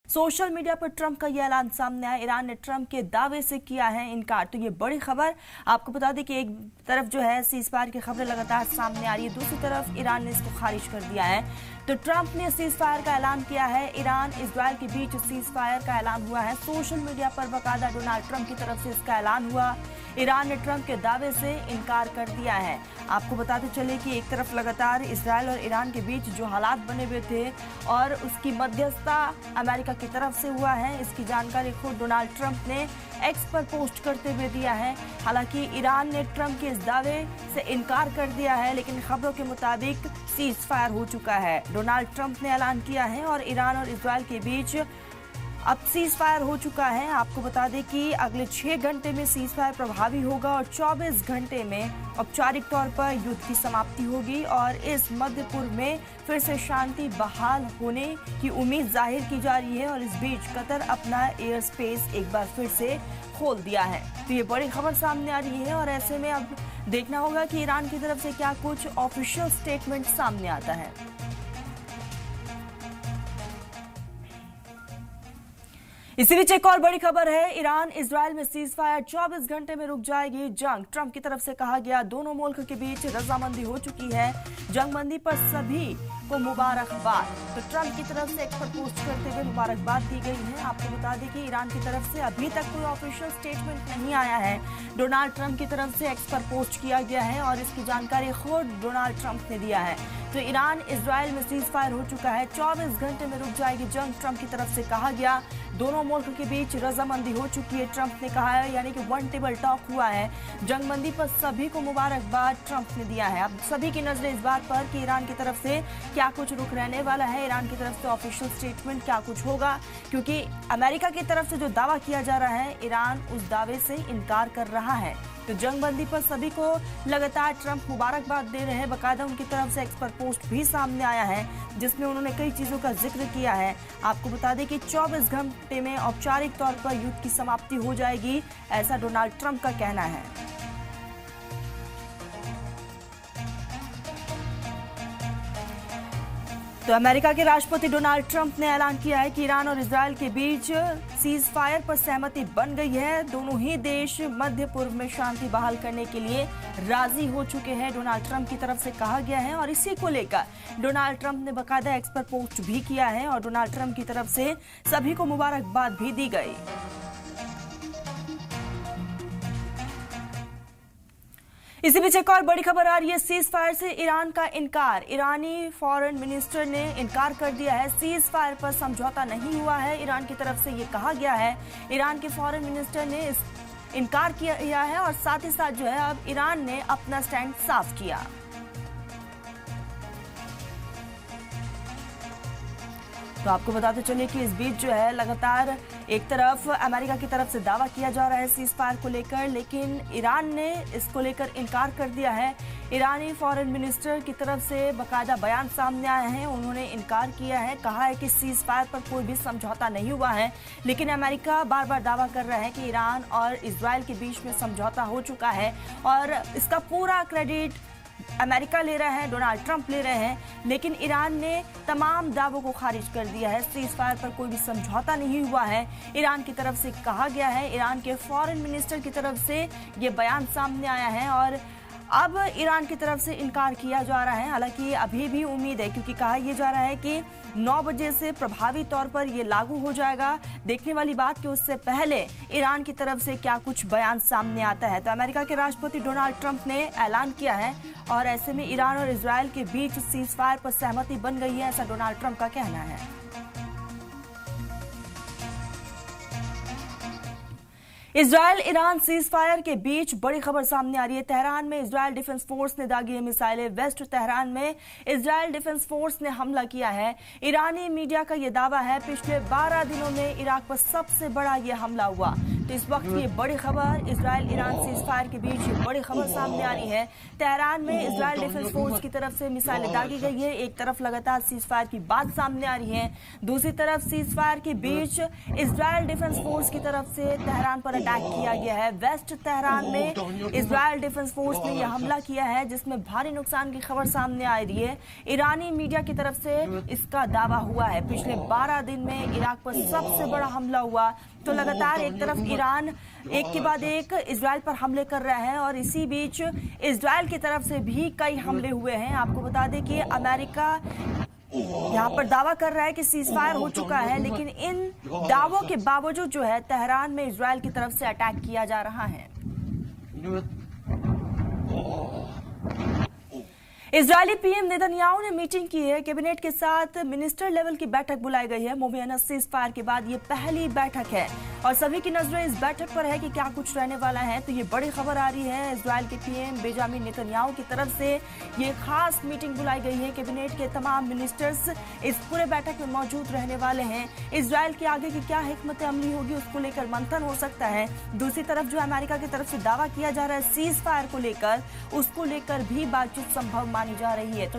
Social media पर Trump का यह ऐलान सामने आया। ईरान ने ट्रंप के दावे से किया है इनकार। तो ये बड़ी खबर। आपको बता दें कि एक तरफ जो है सीज फायर की खबरें लगातार सामने आ रही है, दूसरी तरफ ईरान ने इसको खारिज कर दिया है। तो ट्रंप ने सीज फायर का ऐलान किया है। ईरान इजरायल के बीच सीज फायर का ऐलान हुआ है। सोशल मीडिया पर बाकायदा डोनाल्ड ट्रंप की तरफ से इसका ऐलान हुआ। ईरान ने ट्रंप के दावे से इनकार कर दिया है। आपको बताते चले कि एक तरफ लगातार इजरायल और ईरान के बीच जो हालात बने हुए थे और उसकी मध्यस्थता अमेरिका की तरफ से हुआ है, इसकी जानकारी खुद डोनाल्ड ट्रंप ने एक्स पर पोस्ट करते हुए दिया है। हालांकि ईरान ने ट्रंप के इस दावे से इनकार कर दिया है, लेकिन खबरों के मुताबिक सीज फायर हो चुका है। डोनाल्ड ट्रंप ने ऐलान किया है और ईरान और इजरायल के बीच अब सीज फायर हो चुका है। आपको बता दें कि अगले 6 घंटे में सीज फायर प्रभावी होगा और 24 घंटे में औपचारिक तौर पर युद्ध की समाप्ति होगी और इस मध्य पूर्व में फिर से शांति बहाल होने की उम्मीद जाहिर की जा रही है। और इस बीच कतर अपना एयर स्पेस एक बार फिर से खोल दिया है। तो ये बड़ी खबर सामने आ रही है और ऐसे में अब देखना होगा कि ईरान की तरफ से क्या कुछ ऑफिशियल स्टेटमेंट सामने आता है। इसी बीच एक और बड़ी खबर है। ईरान इजरायल में सीज फायर 24 घंटे में रुक जाएगी जंग। ट्रंप की तरफ से कहा गया दोनों मुल्क के बीच रजामंदी हो चुकी है। जंगबंदी पर सभी को मुबारकबाद। तो ट्रंप की तरफ से एक्स पर पोस्ट करते हुए मुबारकबाद दी गई है। आपको बता दें कि ईरान की तरफ से अभी तक कोई ऑफिशियल स्टेटमेंट नहीं आया है। डोनाल्ड ट्रंप की तरफ से एक्स पर पोस्ट किया गया है और इसकी जानकारी खुद डोनाल्ड ट्रंप ने दिया है। तो ईरान इजरायल में सीज फायर हो चुका है। 24 घंटे में रुक जाएगी जंग। ट्रंप की तरफ से कहा गया दोनों मुल्क के बीच रजामंदी हो चुकी है। ट्रंप ने कहा है, यानी कि वन टेबल टॉक हुआ है। जंगबंदी पर सभी को मुबारकबाद ट्रंप ने दिया है। अब सभी की नजरें इस बात पर कि ईरान की तरफ से क्या कुछ रुख रहने वाला है, ईरान की तरफ से ऑफिशियल स्टेटमेंट क्या कुछ होगा, क्योंकि अमेरिका की तरफ से जो दावा किया जा रहा है ईरान उस दावे से इनकार कर रहा है। तो जंगबंदी पर सभी को लगातार ट्रंप मुबारकबाद दे रहे हैं। बाकायदा उनकी तरफ से एक्स पर पोस्ट भी सामने आया है जिसमें उन्होंने कई चीजों का जिक्र किया है। आपको बता दें कि 24 घंटे में औपचारिक तौर पर युद्ध की समाप्ति हो जाएगी, ऐसा डोनाल्ड ट्रंप का कहना है। तो अमेरिका के राष्ट्रपति डोनाल्ड ट्रंप ने ऐलान किया है कि ईरान और इजरायल के बीच सीज फायर पर सहमति बन गई है। दोनों ही देश मध्य पूर्व में शांति बहाल करने के लिए राजी हो चुके हैं, डोनाल्ड ट्रंप की तरफ से कहा गया है। और इसी को लेकर डोनाल्ड ट्रंप ने बाकायदा एक्स पर पोस्ट भी किया है और डोनाल्ड ट्रंप की तरफ से सभी को मुबारकबाद भी दी गई। इसी बीच एक और बड़ी खबर आ रही है। सीज फायर से ईरान का इनकार। ईरानी फॉरेन मिनिस्टर ने इनकार कर दिया है। सीज फायर पर समझौता नहीं हुआ है, ईरान की तरफ से ये कहा गया है। ईरान के फॉरेन मिनिस्टर ने इनकार किया है और साथ ही साथ जो है अब ईरान ने अपना स्टैंड साफ किया। तो आपको बताते चलिए कि इस बीच जो है लगातार एक तरफ अमेरिका की तरफ से दावा किया जा रहा है सीज फायर को लेकर, लेकिन ईरान ने इसको लेकर इनकार कर दिया है। ईरानी फॉरेन मिनिस्टर की तरफ से बाकायदा बयान सामने आए हैं, उन्होंने इनकार किया है, कहा है कि सीज फायर पर कोई भी समझौता नहीं हुआ है। लेकिन अमेरिका बार बार दावा कर रहा है कि ईरान और इजरायल के बीच में समझौता हो चुका है और इसका पूरा क्रेडिट अमेरिका ले रहा है, डोनाल्ड ट्रंप ले रहे हैं। लेकिन ईरान ने तमाम दावों को खारिज कर दिया है। सीज फायर पर कोई भी समझौता नहीं हुआ है, ईरान की तरफ से कहा गया है। ईरान के फॉरेन मिनिस्टर की तरफ से ये बयान सामने आया है और अब ईरान की तरफ से इनकार किया जा रहा है। हालांकि अभी भी उम्मीद है, क्योंकि कहा यह जा रहा है कि 9 बजे से प्रभावी तौर पर यह लागू हो जाएगा। देखने वाली बात कि उससे पहले ईरान की तरफ से क्या कुछ बयान सामने आता है। तो अमेरिका के राष्ट्रपति डोनाल्ड ट्रंप ने ऐलान किया है और ऐसे में ईरान और इजरायल के बीच सीज फायर पर सहमति बन गई है, ऐसा डोनाल्ड ट्रंप का कहना है। इजरायल ईरान सीज फायर के बीच बड़ी खबर सामने आ रही है। तेहरान में इजरायल डिफेंस फोर्स ने दागी है मिसाइलें। वेस्ट तेहरान में इजरायल डिफेंस फोर्स ने हमला किया है। ईरानी मीडिया का यह दावा है पिछले 12 दिनों में इराक पर सबसे बड़ा यह हमला हुआ। तो इस वक्त ये बड़ी खबर इजरायल ईरान सीज फायर के बीच ये बड़ी खबर सामने आ रही है। तेहरान में इजरायल डिफेंस फोर्स की तरफ से मिसाइलें दागी गई है। एक तरफ लगातार सीज फायर की बात सामने आ रही है, दूसरी तरफ सीज फायर के बीच इजरायल डिफेंस फोर्स की तरफ से तेहरान पर अटैक किया गया है। वेस्ट तेहरान में इजरायल डिफेंस फोर्स ने यह हमला किया है, जिसमें भारी नुकसान की खबर सामने आ रही है। ईरानी मीडिया की तरफ से इसका दावा हुआ है। पिछले 12 दिन में इराक पर सबसे बड़ा हमला हुआ। तो लगातार एक तरफ ईरान एक के बाद एक इजरायल पर हमले कर रहा है और इसी बीच इजरायल की तरफ से भी कई हमले हुए हैं। आपको बता दें कि अमेरिका यहाँ पर दावा कर रहा है कि सीज फायर हो चुका है, लेकिन इन दावों के बावजूद जो है तेहरान में इजरायल की तरफ से अटैक किया जा रहा है। इजरायली पीएम नेतन्याहू ने मीटिंग की है। कैबिनेट के साथ मिनिस्टर लेवल की बैठक बुलाई गई है। मुबैना सीज फायर के बाद ये पहली बैठक है और सभी की नजरें इस बैठक पर है कि क्या कुछ रहने वाला है। तो ये बड़ी खबर आ रही है, इजरायल के पीएम बेंजामिन नेतन्याहू की तरफ से ये खास मीटिंग बुलाई गई है। कैबिनेट के तमाम मिनिस्टर्स इस पूरे बैठक में मौजूद रहने वाले हैं। इजरायल की आगे की क्या हिकमत अमली होगी, उसको लेकर मंथन हो सकता है। दूसरी तरफ जो अमेरिका की तरफ से दावा किया जा रहा है सीज फायर को लेकर, उसको लेकर भी बातचीत संभव मानी जा रही है। तो